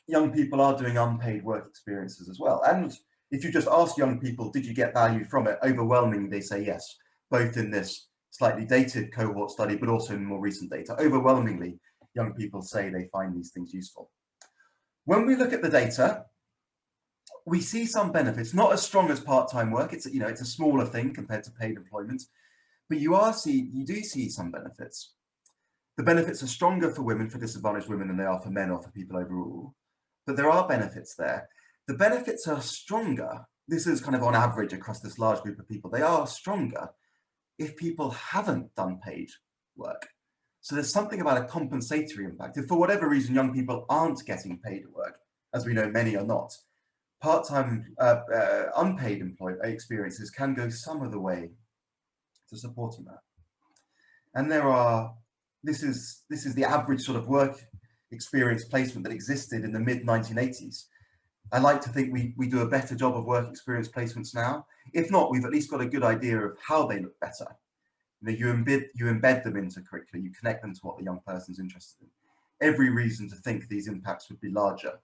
young people are doing unpaid work experiences as well. And if you just ask young people, did you get value from it? Overwhelmingly, they say yes, both in this slightly dated cohort study, but also in more recent data. Overwhelmingly, young people say they find these things useful. When we look at the data, we see some benefits, not as strong as part-time work. It's a smaller thing compared to paid employment, but you do see some benefits. The benefits are stronger for women, for disadvantaged women, than they are for men or for people overall. But there are benefits there. The benefits are stronger. This is kind of on average across this large group of people. They are stronger if people haven't done paid work. So there's something about a compensatory impact. If for whatever reason young people aren't getting paid work, as we know many are not, part-time unpaid experiences can go some of the way to supporting that. And this is the average sort of work experience placement that existed in the mid-1980s. I like to think we do a better job of work experience placements now. If not, we've at least got a good idea of how they look better. You embed them into curricula, you connect them to what the young person's interested in. Every reason to think these impacts would be larger.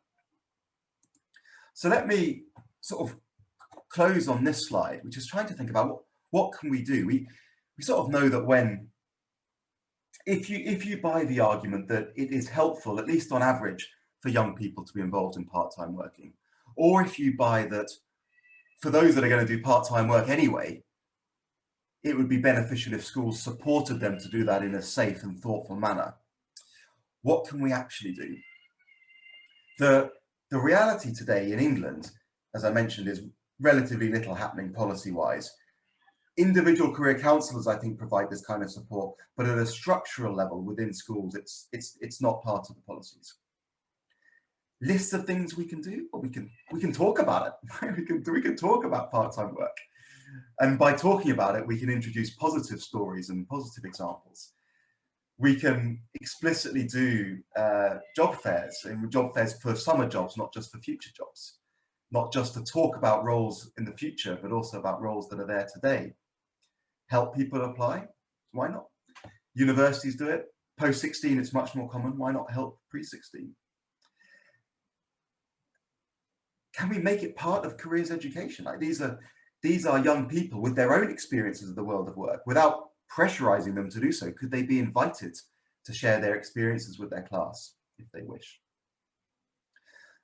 So let me sort of close on this slide, which is trying to think about what can we do. We sort of know that if you buy the argument that it is helpful, at least on average, for young people to be involved in part-time working, or if you buy that for those that are going to do part-time work anyway, it would be beneficial if schools supported them to do that in a safe and thoughtful manner. What can we actually do? The reality today in England, as I mentioned, is relatively little happening policy-wise. Individual career counsellors, I think, provide this kind of support, but at a structural level within schools, it's not part of the policies. Lists of things we can do, or we can talk about it. we can talk about part-time work, and by talking about it, we can introduce positive stories and positive examples. We can explicitly do job fairs, and job fairs for summer jobs, not just for future jobs, not just to talk about roles in the future, but also about roles that are there today. Help people apply, why not? Universities do it. Post-16, it's much more common. Why not help pre-16? Can we make it part of careers education? Like these are young people with their own experiences of the world of work. Without pressurizing them to do so, could they be invited to share their experiences with their class if they wish?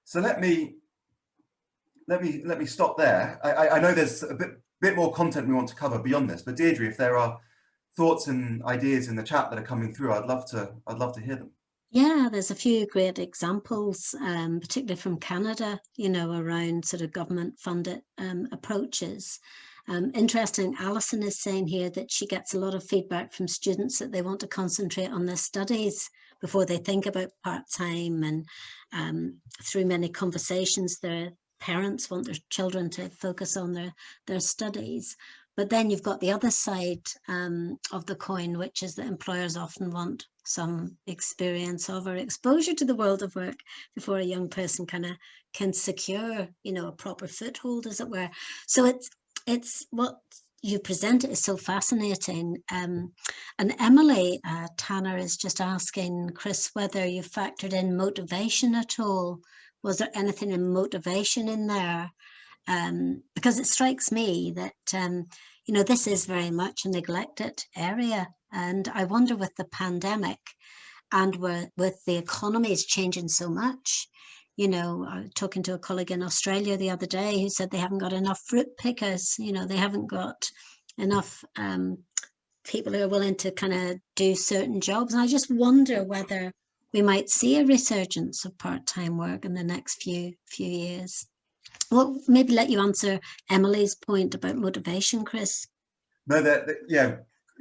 So let me stop there. I know there's a bit more content we want to cover beyond this, but Deirdre, if there are thoughts and ideas in the chat that are coming through, I'd love to hear them. Yeah, there's a few great examples, particularly from Canada, around sort of government-funded approaches. Interesting, Alison is saying here that she gets a lot of feedback from students that they want to concentrate on their studies before they think about part-time, and through many conversations, their parents want their children to focus on their studies. But then you've got the other side of the coin, which is that employers often want some experience of or exposure to the world of work before a young person kind of can secure, a proper foothold, as it were. So it's what you presented is so fascinating. And Emily Tanner is just asking Chris whether you factored in motivation at all. Was there anything in motivation in there? Because it strikes me that, this is very much a neglected area. And I wonder with the pandemic and with the economies changing so much, I was talking to a colleague in Australia the other day who said they haven't got enough fruit pickers, they haven't got enough people who are willing to kind of do certain jobs. And I just wonder whether we might see a resurgence of part-time work in the next few years. Well, maybe let you answer Emily's point about motivation, Chris. No, yeah,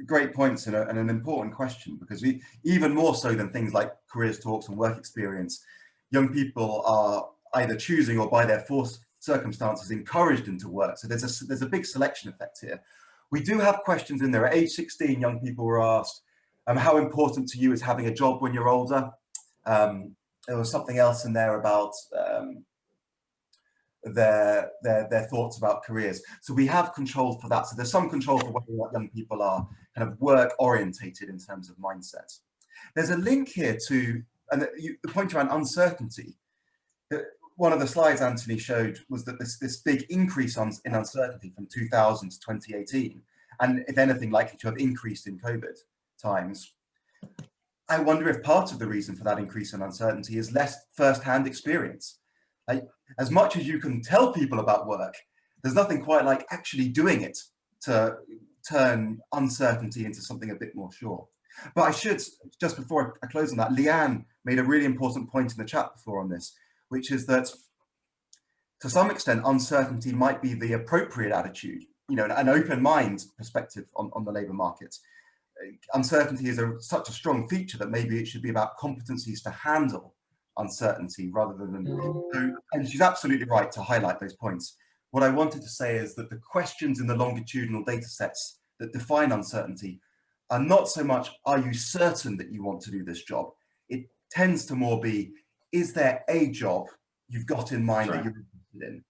great points and an important question, because even more so than things like careers talks and work experience, young people are either choosing or by their forced circumstances encouraged into work. So there's a big selection effect here. We do have questions in there. At age 16, young people were asked, how important to you is having a job when you're older? There was something else in there about their thoughts about careers. So we have control for that. So there's some control for whether or not young people are kind of work orientated in terms of mindset. There's a link here to, and the point around uncertainty. One of the slides Anthony showed was that this big increase in uncertainty from 2000 to 2018, and if anything likely to have increased in COVID times. I wonder if part of the reason for that increase in uncertainty is less first-hand experience. As much as you can tell people about work, there's nothing quite like actually doing it to turn uncertainty into something a bit more sure. But I should, just before I close on that, Leanne made a really important point in the chat before on this, which is that to some extent, uncertainty might be the appropriate attitude, an open mind perspective on the labour market. uncertainty is such a strong feature that maybe it should be about competencies to handle uncertainty rather than, and she's absolutely right to highlight those points. What I wanted to say is that the questions in the longitudinal data sets that define uncertainty are not so much, are you certain that you want to do this job? It tends to more be, is there a job you've got in mind that you're interested in?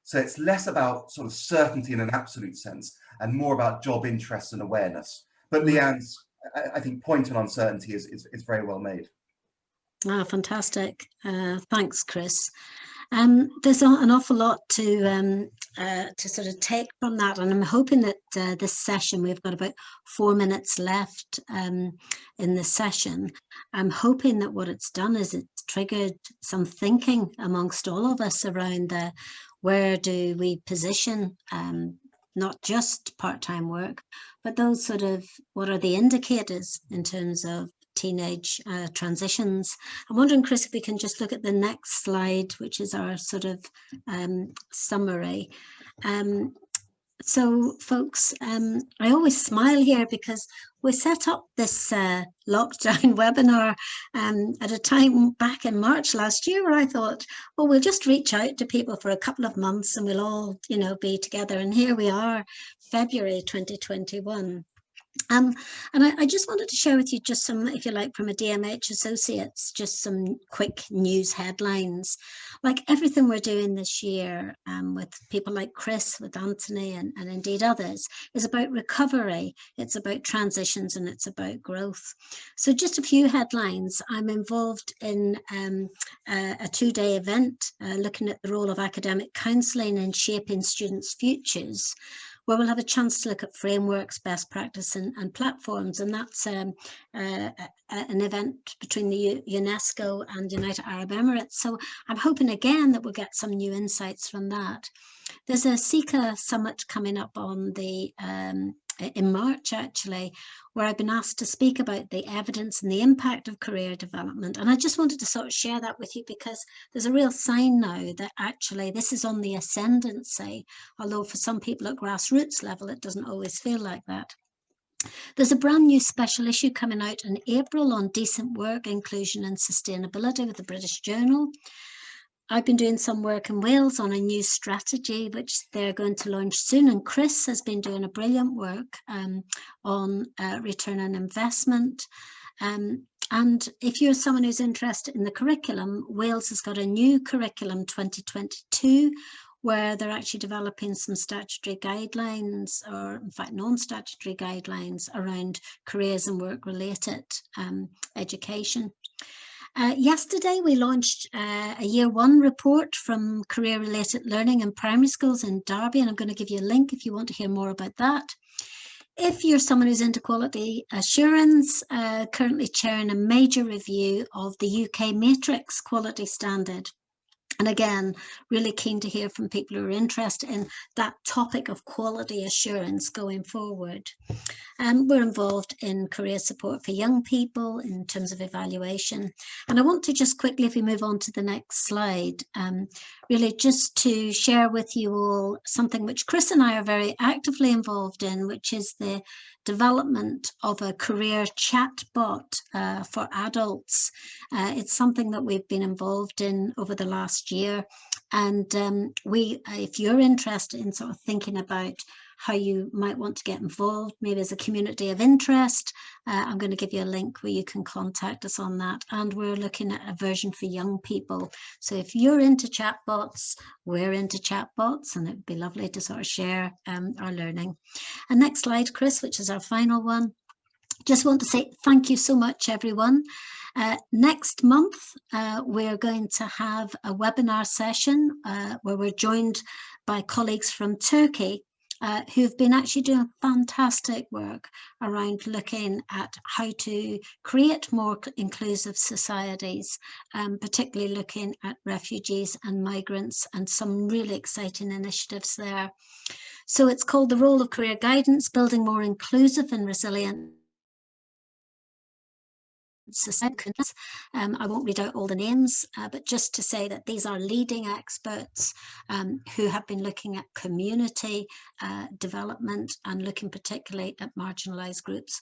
So it's less about sort of certainty in an absolute sense and more about job interest and awareness. But Leanne's, I think, point on uncertainty is very well made. Ah, fantastic. Thanks, Chris. There's an awful lot to sort of take from that, and I'm hoping that this session, we've got about 4 minutes left in the session. I'm hoping that what it's done is it's triggered some thinking amongst all of us around where do we position not just part-time work, but those sort of, what are the indicators in terms of teenage transitions. I'm wondering, Chris, if we can just look at the next slide, which is our sort of summary. So folks, I always smile here because we set up this lockdown webinar at a time back in March last year where I thought, well, we'll just reach out to people for a couple of months and we'll all, you know, be together. And here we are, February 2021. And I just wanted to share with you just some, if you like, from a DMH Associates, just some quick news headlines. Like everything we're doing this year with people like Chris, with Anthony, and indeed others, is about recovery. It's about transitions and it's about growth. So just a few headlines. I'm involved in a 2-day event looking at the role of academic counselling in shaping students' futures, where we'll have a chance to look at frameworks, best practice and platforms. And that's an event between the UNESCO and United Arab Emirates. So I'm hoping again that we'll get some new insights from that. There's a SICA summit coming up on the in March, actually, where I've been asked to speak about the evidence and the impact of career development. And I just wanted to sort of share that with you because there's a real sign now that actually this is on the ascendancy, although for some people at grassroots level, it doesn't always feel like that. There's a brand new special issue coming out in April on decent work, inclusion and sustainability with the British Journal. I've been doing some work in Wales on a new strategy, which they're going to launch soon. And Chris has been doing a brilliant work on return on investment. And if you're someone who's interested in the curriculum, Wales has got a new curriculum 2022, where they're actually developing some statutory guidelines, or in fact non-statutory guidelines around careers and work-related education. Yesterday, we launched a Year 1 report from career-related learning in primary schools in Derby, and I'm going to give you a link if you want to hear more about that. If you're someone who's into quality assurance, currently chairing a major review of the UK Matrix quality standard. And again, really keen to hear from people who are interested in that topic of quality assurance going forward. We're involved in career support for young people in terms of evaluation. And I want to just quickly, if we move on to the next slide, really just to share with you all something which Chris and I are very actively involved in, which is the development of a career chatbot for adults. It's something that we've been involved in over the last year. And if you're interested in sort of thinking about how you might want to get involved, maybe as a community of interest, I'm going to give you a link where you can contact us on that. And we're looking at a version for young people. So if you're into chatbots, we're into chatbots, and it'd be lovely to sort of share our learning. And next slide, Chris, which is our final one. Just want to say thank you so much, everyone. Next month, we're going to have a webinar session where we're joined by colleagues from Turkey who've been actually doing fantastic work around looking at how to create more inclusive societies, particularly looking at refugees and migrants, and some really exciting initiatives there. So it's called The Role of Career Guidance, Building More Inclusive and Resilient Societies. I won't read out all the names, but just to say that these are leading experts who have been looking at community development and looking particularly at marginalised groups.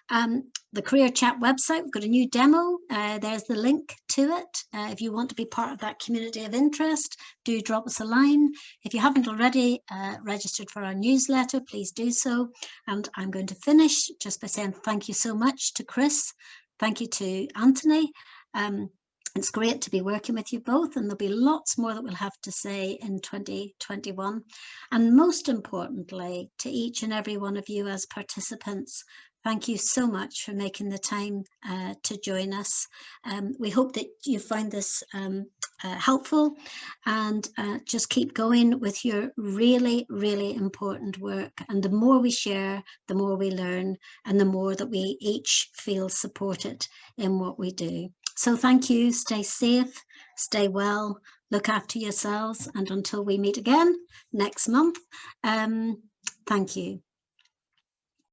The Career Chat website, we've got a new demo. There's the link to it. If you want to be part of that community of interest, do drop us a line. If you haven't already registered for our newsletter, please do so. And I'm going to finish just by saying thank you so much to Chris. Thank you to Anthony. It's great to be working with you both, and there'll be lots more that we'll have to say in 2021. And most importantly, to each and every one of you as participants, thank you so much for making the time to join us. We hope that you find this helpful, and just keep going with your really, really important work. And the more we share, the more we learn, and the more that we each feel supported in what we do. So thank you, stay safe, stay well, look after yourselves, and until we meet again next month, thank you.